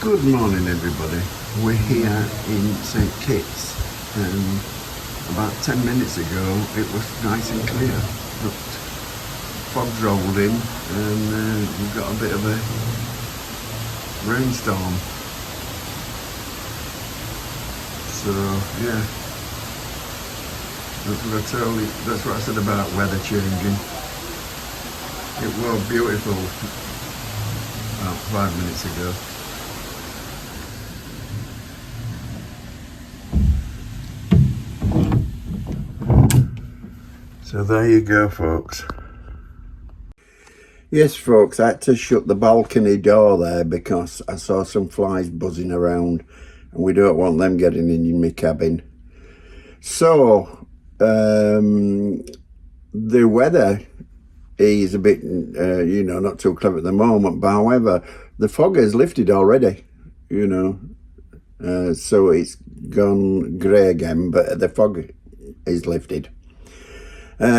Good morning, everybody. We're here in St. Kitts, and about 10 minutes ago it was nice and clear, but fog's rolled in and we've got a bit of a rainstorm. So yeah, that's what I said about weather changing. It was beautiful about 5 minutes ago. So there you go, folks. Yes, folks, I had to shut the balcony door there because I saw some flies buzzing around and we don't want them getting in my cabin. So, the weather is a bit, not too clever at the moment, but however, the fog has lifted already, so it's gone grey again, but the fog is lifted.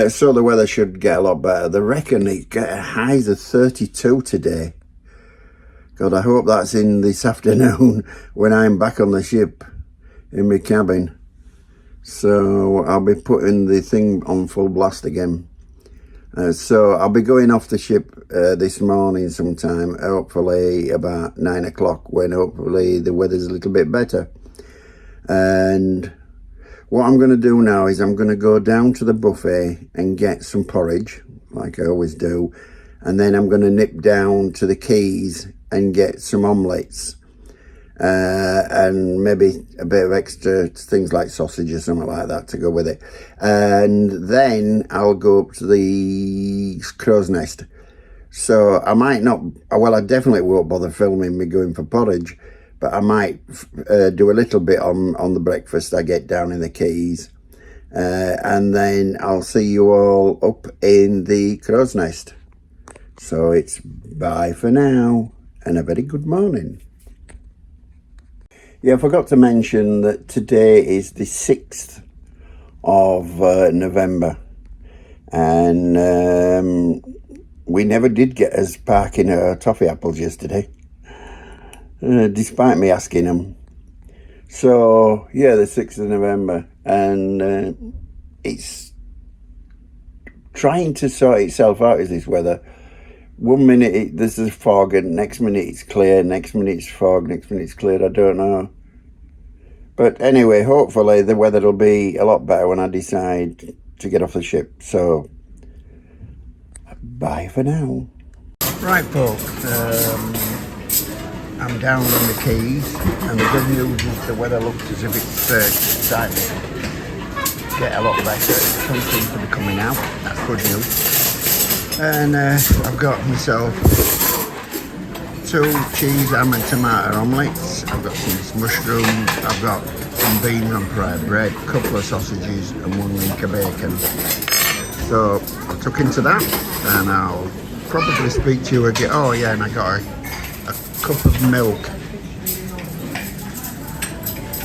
So the weather should get a lot better. They reckon it get highs of 32 today. God, I hope that's in this afternoon when I'm back on the ship in my cabin. So I'll be putting the thing on full blast again. So I'll be going off the ship this morning sometime, hopefully about 9 o'clock, when hopefully the weather's a little bit better. And what I'm going to do now is I'm going to go down to the buffet and get some porridge, like I always do. And then I'm going to nip down to the quays and get some omelettes. And maybe a bit of extra things like sausage or something like that to go with it. And then I'll go up to the crow's nest. So I might not, well, I definitely won't bother filming me going for porridge, but I might do a little bit on the breakfast I get down in the quays. And then I'll see you all up in the crow's nest. So it's bye for now and a very good morning. Yeah, I forgot to mention that today is the 6th of November. And we never did get us parking our toffee apples yesterday. Despite me asking them. So yeah, the 6th of November, and it's trying to sort itself out, is this weather. 1 minute there's a fog, and next minute it's clear, next minute it's fog, next minute it's clear. I don't know, but anyway, hopefully the weather will be a lot better when I decide to get off the ship. So bye for now. Right, folks, I'm down on the quays, and the good news is the weather looks as if it's starting to get a lot better. Sun seems to be coming out. That's good news. And I've got myself 2 cheese, ham and tomato omelettes. I've got some mushrooms. I've got some beans on fried bread, a couple of sausages, and 1 link of bacon. So I'll tuck into that, and I'll probably speak to you again. Oh yeah, and I got a cup of milk.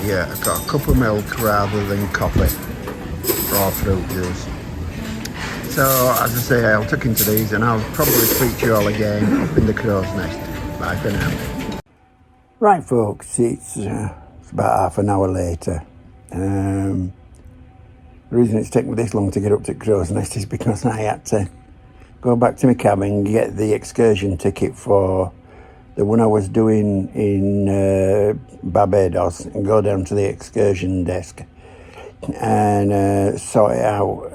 Yeah, I've got a cup of milk rather than coffee or fruit juice. So as I say, I'll tuck into these and I'll probably speak to you all again up in the crow's nest. Bye for now. Right, folks, it's about half an hour later. The reason it's taken me this long to get up to crow's nest is because I had to go back to my cabin and get the excursion ticket for the one I was doing in Barbados, and go down to the excursion desk and sort it out.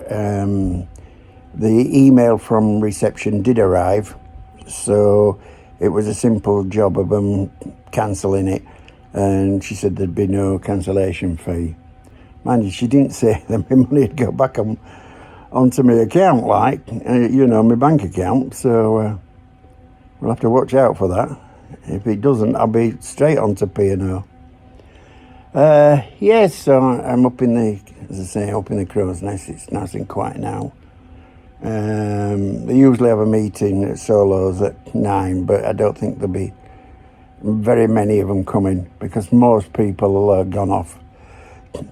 The email from reception did arrive, so it was a simple job of them cancelling it, and she said there'd be no cancellation fee. Mind you, she didn't say that my money would go back onto my account, my bank account, so we'll have to watch out for that. If it doesn't, I'll be straight onto P&O. Yes, so I'm up in the crow's nest. It's nice and quiet now. They usually have a meeting at Solos at 9, but I don't think there'll be very many of them coming because most people are gone off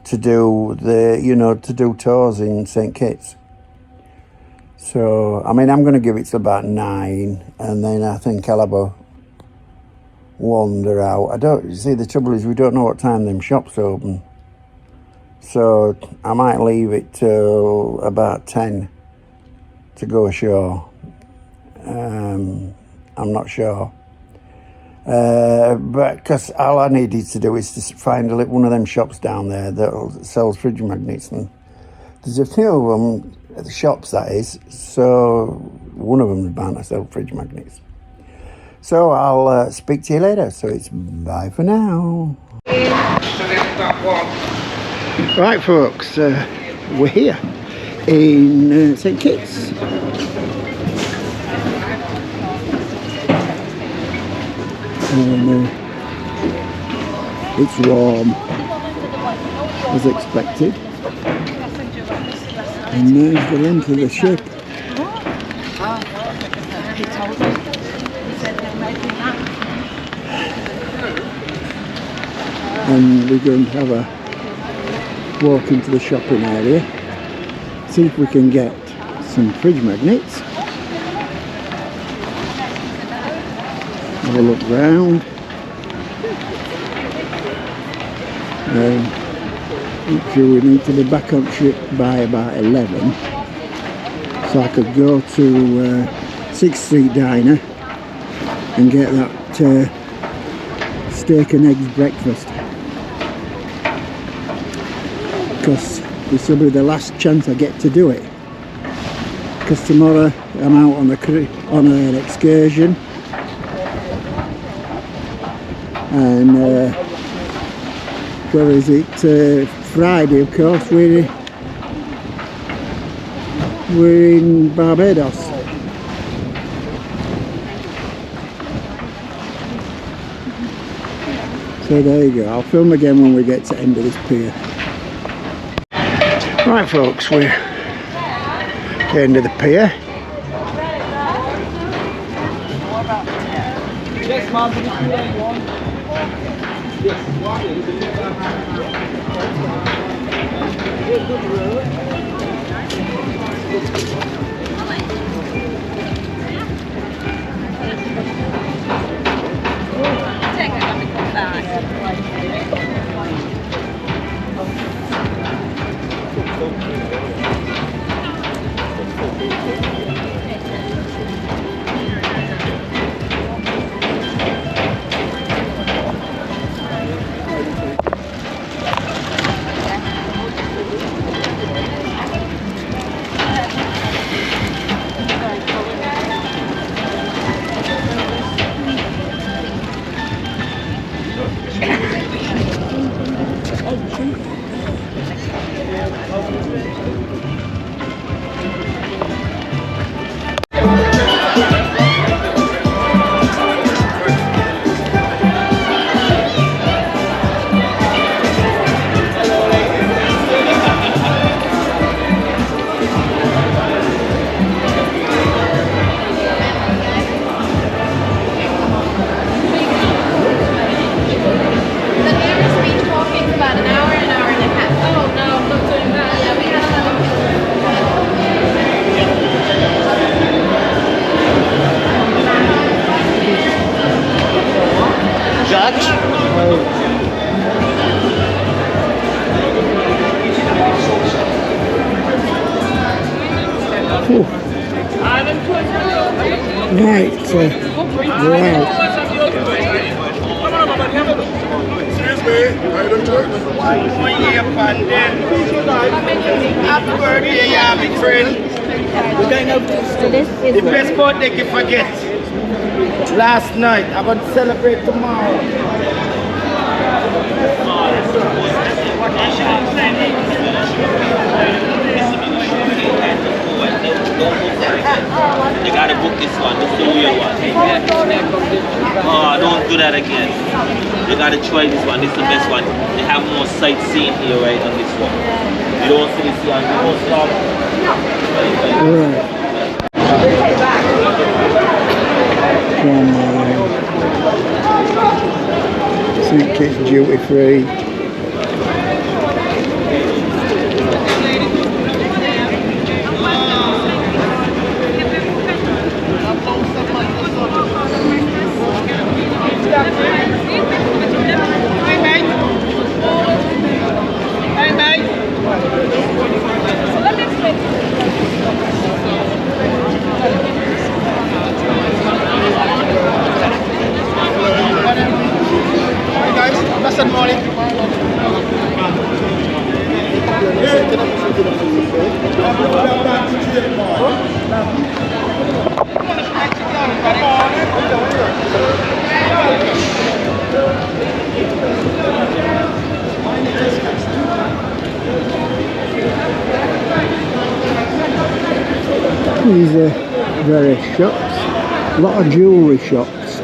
to do tours in St. Kitts. So, I'm going to give it to about 9, and then I think I'll have wander out. I don't, you see, the trouble is we don't know what time them shops open. So I might leave it till about 10 to go ashore. I'm not sure. But because all I needed to do is to find one of them shops down there that sells fridge magnets, and there's a few of them, the shops that is, so one of them is bound to sell fridge magnets. So I'll speak to you later, so it's bye for now. Right folks, we're here in St Kitts. And it's warm as expected, and there's the length of the ship. And we're going to have a walk into the shopping area, see if we can get some fridge magnets. Have a look round. I'm sure we need to be back on ship by about 11, so I could go to 6th Street Diner and get that steak and eggs breakfast, because this will be the last chance I get to do it, because tomorrow I'm out on an excursion. And where is it? Friday, of course, we're in Barbados. So there you go. I'll film again when we get to the end of this pier. Right folks, we're at the end of the pier. Yes, Mom, Right, wow. Happy birthday, yeah, big friend. The best birthday you forget. Last night, I'm going to celebrate tomorrow. You gotta book this one, this is the real one. Oh, don't do that again. You gotta try this one, this is the best one. They have more sightseeing here right on this one. You don't see this here, you don't stop. From St Kitts duty free. Yeah. Good morning. These are various shops, a lot of jewellery shops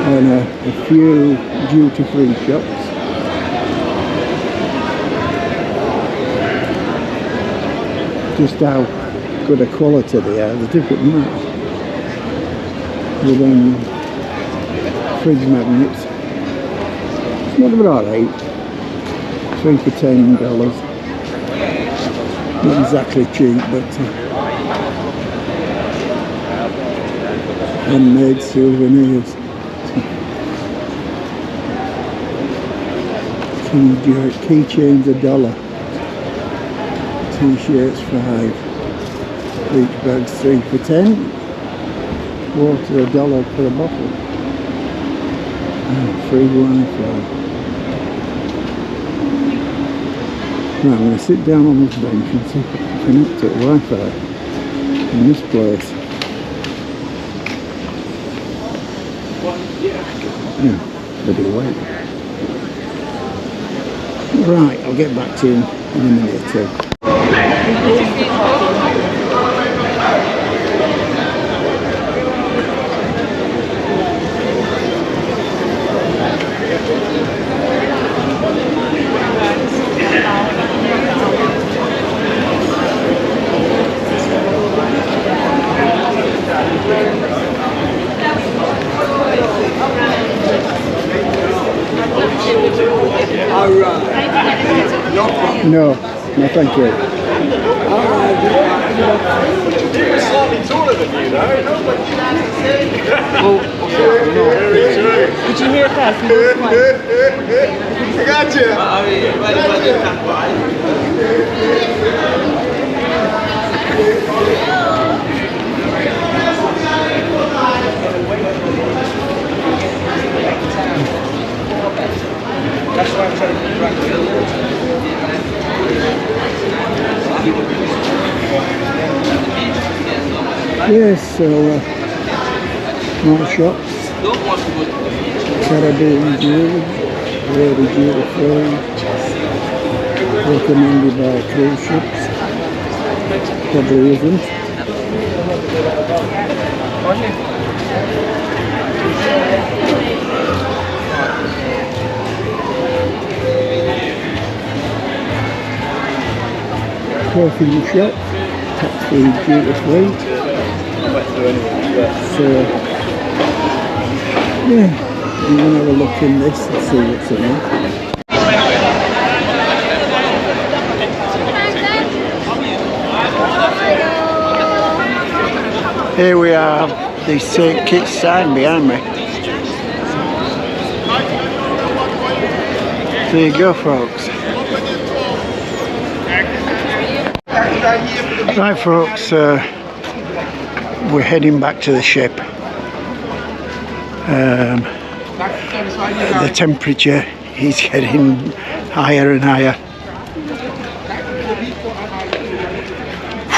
and a few duty-free shops. Just how good a quality they are, the different mats with fridge magnets. It's not about alright, 3 for $10. Not exactly cheap, but handmade souvenirs. Keychains $1, t-shirts $5, beach bags 3 for $10, water $1 for a bottle, free Wi-Fi. Right, I'm going to sit down on this bench and see if I can connect to Wi-Fi in this place. Yeah, bloody wait. Right, I'll get back to you in a minute or two. No, thank you. You're slightly taller than you, though. Did you hear first? I got you. That's why I'm trying to drag the Yes, so more shops, Caribbean jewelry, very duty free, recommended by cruise ships, probably isn't. Perfume shop, tax-free, duty-free. So, yeah, I'm going to have a look in this and see what's in it. Here we are, the St. Kitts sign behind me. There you go, folks. Right, folks, we're heading back to the ship. The temperature is getting higher and higher.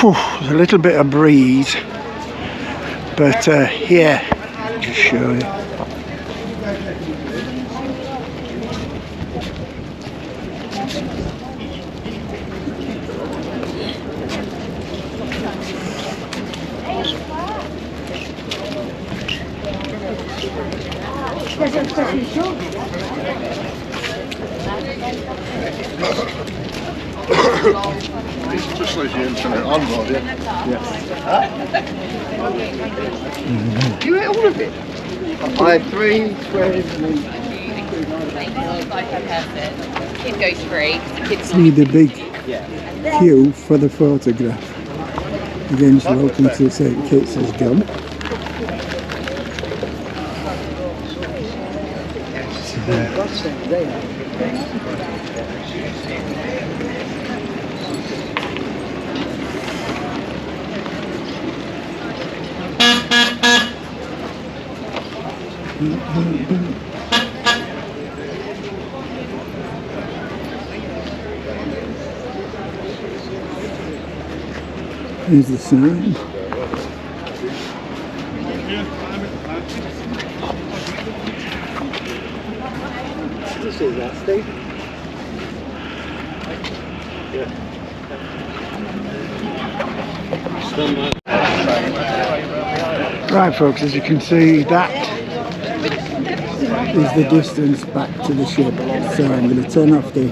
Whew, there's a little bit of breeze, but yeah, just show you. Just like you internet on, Rod, yeah? You ate all of it? I had 3 squares and then... Kid goes free. See the big queue for the photograph against Welcome to St. Kitts has gone. Here's the sign. Right folks, as you can see, that is the distance back to the ship. So I'm going to turn off the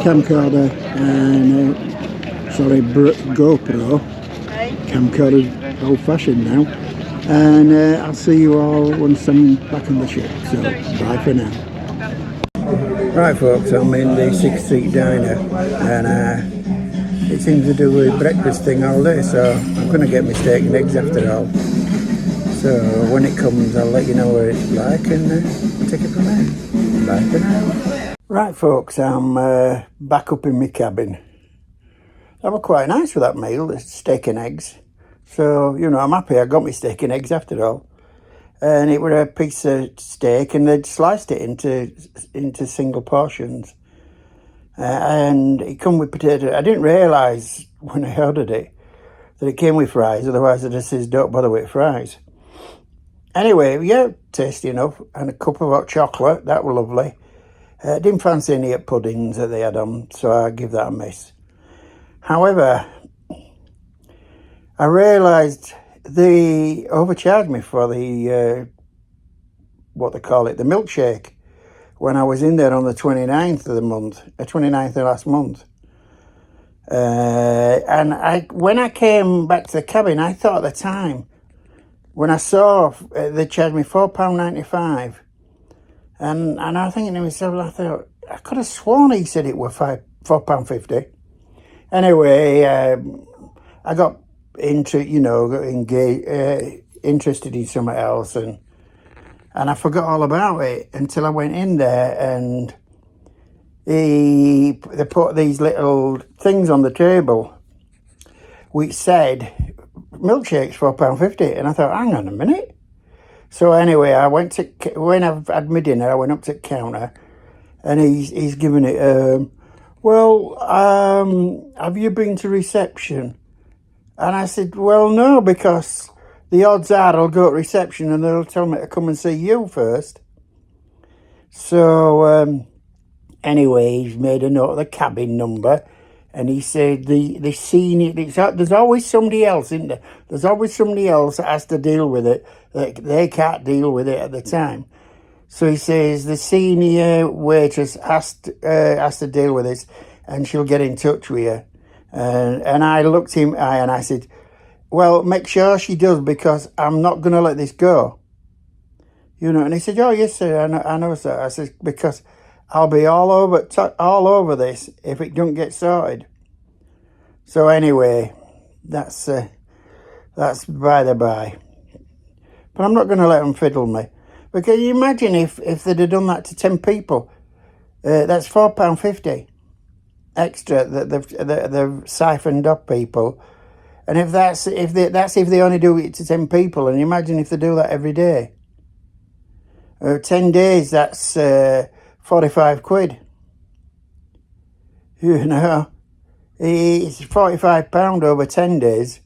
camcorder and GoPro. Camcorder's old fashioned now. And I'll see you all once I'm back on the ship. So bye for now. Right folks, I'm in the 6th Street Diner and it seems to do a breakfast thing all day, so I'm going to get my steak and eggs after all. So when it comes, I'll let you know what it's like and take it from there. Bye for now. Right folks, I'm back up in my cabin. That was quite nice for that meal, the steak and eggs. So, you know, I'm happy I got my steak and eggs after all. And it was a piece of steak and they'd sliced it into single portions. And it come with potato. I didn't realise when I ordered it that it came with fries, otherwise I just says don't bother with fries. Anyway, yeah, tasty enough. And a cup of hot chocolate, that was lovely. Didn't fancy any puddings that they had on, so I give that a miss. However, I realised they overcharged me for the, what they call it, the milkshake, when I was in there on the 29th of the month, 29th of last month. And when I came back to the cabin, I thought at the time, when I saw they charged me £4.95, and I was thinking to myself, I thought, I could have sworn he said it was £4.50. Anyway, I got into, you know, interested in something else, and I forgot all about it until I went in there and they put these little things on the table which said milkshakes £4.50, and I thought, hang on a minute. So anyway, when I've had my dinner, I went up to the counter and he's giving it, have you been to reception? And I said, well, no, because the odds are I'll go to reception and they'll tell me to come and see you first. So anyway, he's made a note of the cabin number, and he said the senior, there's always somebody else, isn't there? There's always somebody else that has to deal with it. They can't deal with it at the time. So he says the senior waitress has to deal with this, and she'll get in touch with you. And I looked him eye and I said, well, make sure she does, because I'm not going to let this go. You know, and he said, oh, yes, sir, I know, sir. I said, because I'll be all over this if it don't get sorted. So anyway, that's by the by. But I'm not going to let them fiddle me. But can you imagine if they'd have done that to 10 people? That's £4.50 extra that they've siphoned up people. And if they only do it to 10 people, and imagine if they do that every day. 10 days, that's 45 quid. You know, it's £45 over 10 days,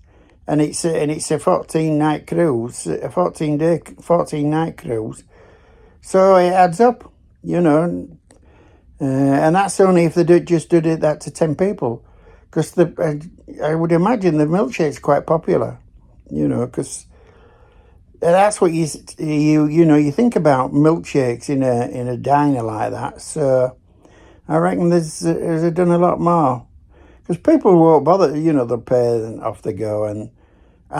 and it's a 14-night cruise, a 14-night cruise. So it adds up, you know, and that's only if they just did that to 10 people, because I would imagine the milkshake's quite popular, you know, because that's what you think about milkshakes in a diner like that. So I reckon there's done a lot more, because people won't bother, you know, they'll pay and off they go, and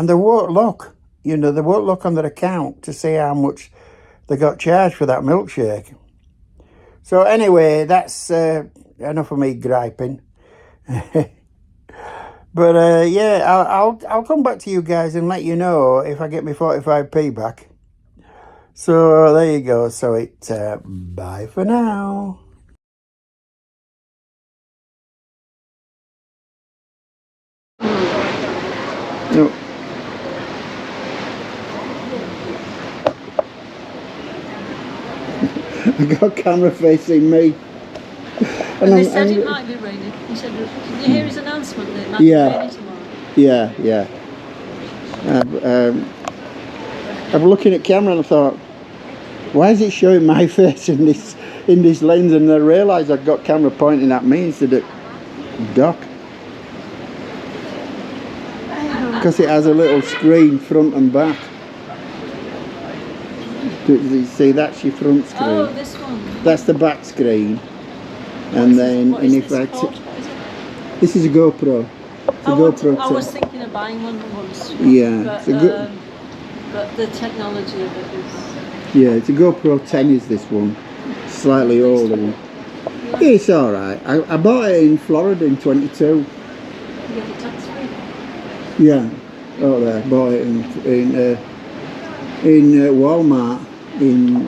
they won't look, you know, they won't look on their account to see how much they got charged for that milkshake. So anyway, that's enough of me griping. But yeah, I'll come back to you guys and let you know if I get my 45p back. So there you go. So it's bye for now. No. I got camera facing me. And they said it might be raining. He said, did you hear his announcement that it might be raining tomorrow? Yeah, yeah. I'm looking at camera and I thought, why is it showing my face in this lens? And I realised I'd got camera pointing at me instead of Doc. Because it has a little screen front and back. Do you see, that's your front screen. Oh, this one. That's the back screen. And then, What is and if this I called? What is it? this is a GoPro. It's a GoPro. I was thinking of buying one once. Yeah, but the technology of it is. Yeah, it's a GoPro 10 is this one. Slightly older one. Yeah, it's alright. I bought it in Florida in 22. You get it tax free. Yeah. Oh, there. Bought it in Walmart in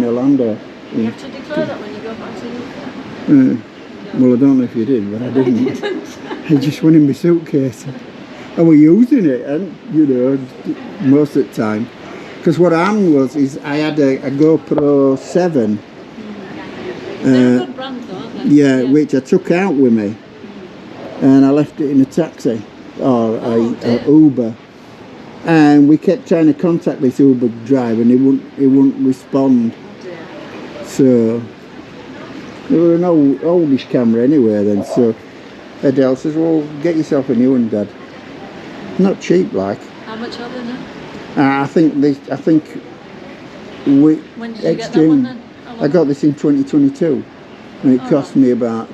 Orlando. You have to declare that when you go back to the UK. Well, I don't know if you did, but I didn't. I didn't. It just went in my suitcase. I was using it, and you know, most of the time. Because what happened was, I had a GoPro 7. They're a good brand though, aren't they? Yeah, which I took out with me, and I left it in a taxi or a Uber, and we kept trying to contact this Uber driver, and he wouldn't respond. Oh dear. So there were an oldish camera anyway then. So Adele says, "Well, get yourself a new one, Dad. Not cheap, like." How much are they now? I think we When did you get that one then? I got this in 2022, and it cost me about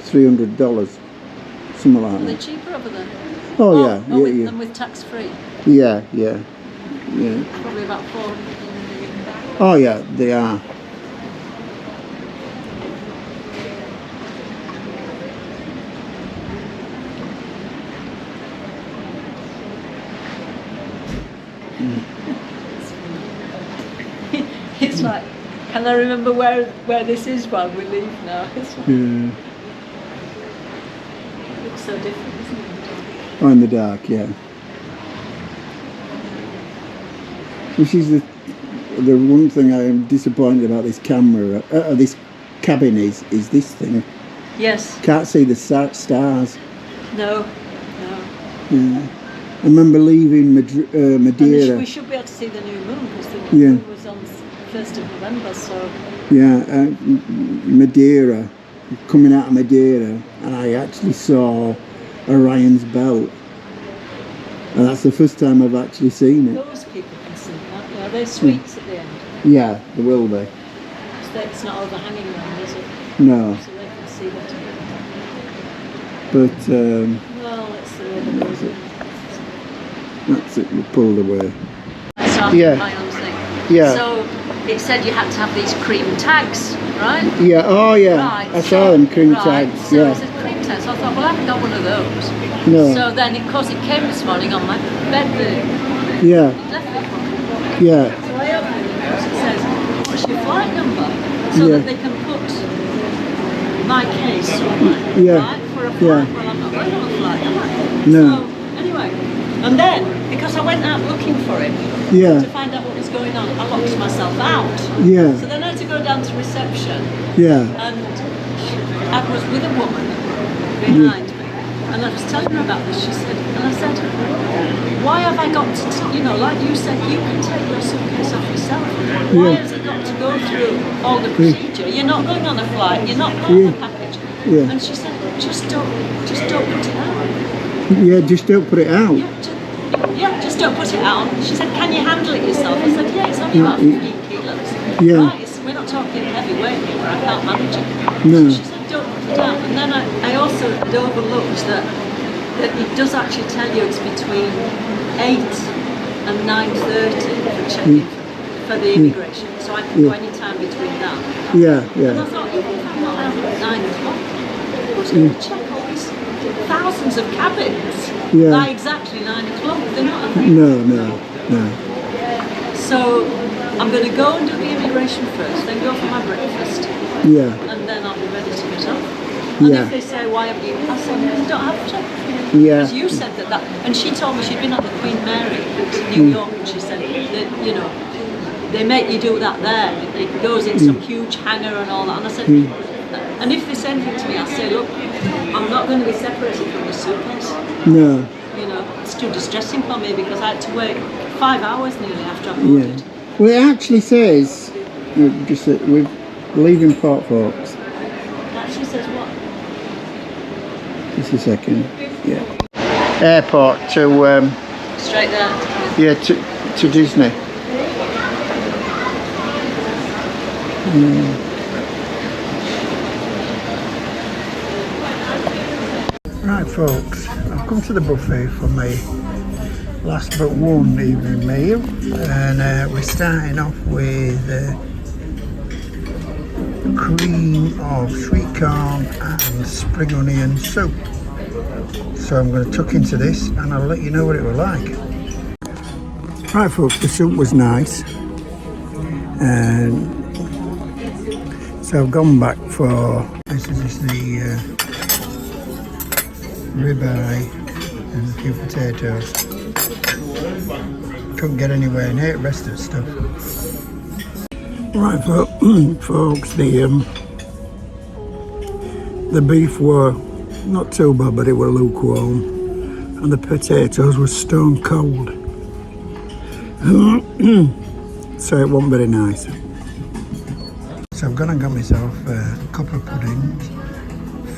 $300, something like Are they that. cheaper over there? Oh yeah, yeah. And with tax free? Yeah. Probably about 400. Oh yeah, they are. It's like, can I remember where this is while we leave now? It's like, Yeah. it looks so different, isn't it? Oh, in the dark, yeah. Which is the one thing I am disappointed about this camera, this cabin is this thing. Yes. Can't see the stars. No. Yeah. I remember leaving And Madeira. we should be able to see the new moon because the Yeah. moon was on 1st of November, so. Yeah, Madeira, coming out of Madeira, and I actually saw Orion's belt, and that's the first time I've actually seen it. Those people can see that. Yeah, they're sweets at the end. Yeah, there will be. It's not overhanging them, is it? No, So they can see that. but Well, let's see where the moon is. that's it. We pulled away. So Yeah. my own thing. Yeah. So it said you had to have these cream tags, right? Yeah. Oh, yeah. Right. I saw them cream right, tags. So Yeah. it said cream tags. So I thought, well, I haven't got one of those. No. So then, of course, it came this morning on my bed. Yeah. Definitely. Yeah. So I opened it because it says, what's your flight number? So Yeah. that they can put my case somewhere, Yeah. right? For a flight. Yeah. Well, I'm not going on a flight, am I? No. So, anyway, and then, because I went out looking for it, Yeah. to find out what was going on, I locked myself out. Yeah. So then I had to go down to reception, Yeah. and I was with a woman behind me, and I was telling her about this. She said, and I said, why have I got to, like you said, you can take your suitcase off yourself. Why Yeah. has it got to go through all the procedure? You're not going on a flight, you're not part of a package. Yeah. And she said, just don't put it out. Yeah. Just don't put it out. Yeah, just don't put it out. She said, can you handle it yourself? I said, yeah, it's only about 15 kilos. Yeah. Right, we're not talking heavyweight here where I can't manage it. No. So she said, don't put it out. And then I also had overlooked that it does actually tell you it's between 8 and 9:30 for checking for the immigration. So I can go any time between that. Yeah. And I Yeah. thought, even if I'm not out at 9 o'clock, who's going to check all these thousands of cabins Yeah. by exactly 9 o'clock? They're not. No. So I'm going to go and do the immigration first, then go for my breakfast, Yeah. and then I'll be ready to get off. And Yeah. if they say, why have you? I said, you don't have to. Yeah. Because you said that. And she told me she'd been on the Queen Mary to New York, and she said that, they make you do that there. It goes in some huge hangar and all that. And I said, And if they say anything to me, I'll say, look, I'm not going to be separated from the suitcase. No. You know, it's too distressing for me because I had to wait 5 hours nearly after I Yeah. boarded. Well, it actually says just that we're leaving Port Vaux. It actually says what? Just a second. Yeah. Airport to Straight there. yeah to Disney. Right, folks, I've come to the buffet for my last but one evening meal, and we're starting off with cream of sweet corn and spring onion soup. So I'm going to tuck into this and I'll let you know what it was like. Right, folks, the soup was nice, and so I've gone back for this is just the ribeye and a few potatoes. Couldn't get anywhere near the rest of the stuff. Right, folks, the beef were not too bad, but it were lukewarm, and the potatoes were stone cold. So it wasn't very nice. So I've gone and got myself a couple of puddings,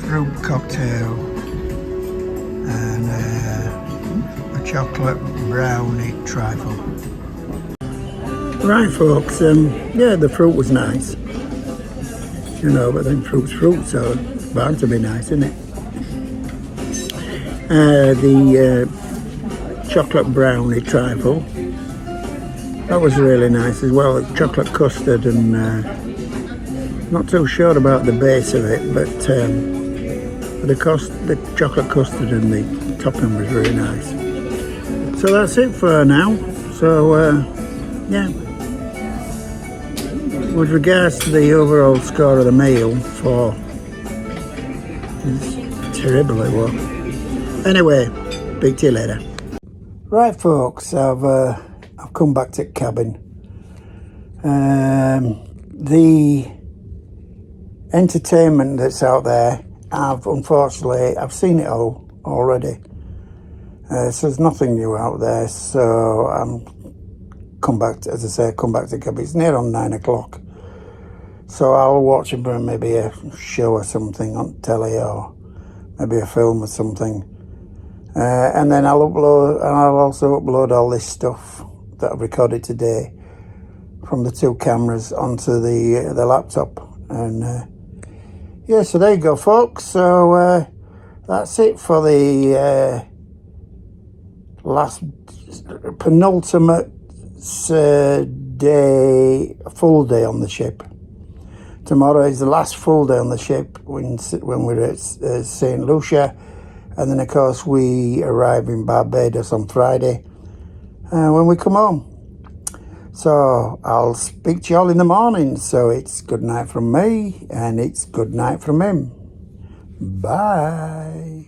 fruit cocktail, and a chocolate brownie trifle. Right, folks, yeah, the fruit was nice. You know, but then fruit's fruit, so it's bound to be nice, isn't it? The chocolate brownie trifle, that was really nice as well. Chocolate custard, and not too sure about the base of it, but the chocolate custard and the topping was really nice. So that's it for now. So yeah, with regards to the overall score of the meal, it's terrible it was. Anyway, speak to you later. Right, folks, I've come back to the cabin. The entertainment that's out there, I've seen it all already. So there's nothing new out there. So I'm come back to the cabin. It's near on 9 o'clock. So I'll watch maybe a show or something on telly, or maybe a film or something. And then I'll also upload all this stuff that I've recorded today from the 2 cameras onto the laptop. And yeah, so there you go, folks. So that's it for the last penultimate day, full day on the ship. Tomorrow is the last full day on the ship when we're at St. Lucia. And then, of course, we arrive in Barbados on Friday when we come home. So I'll speak to you all in the morning. So it's good night from me, and it's good night from him. Bye.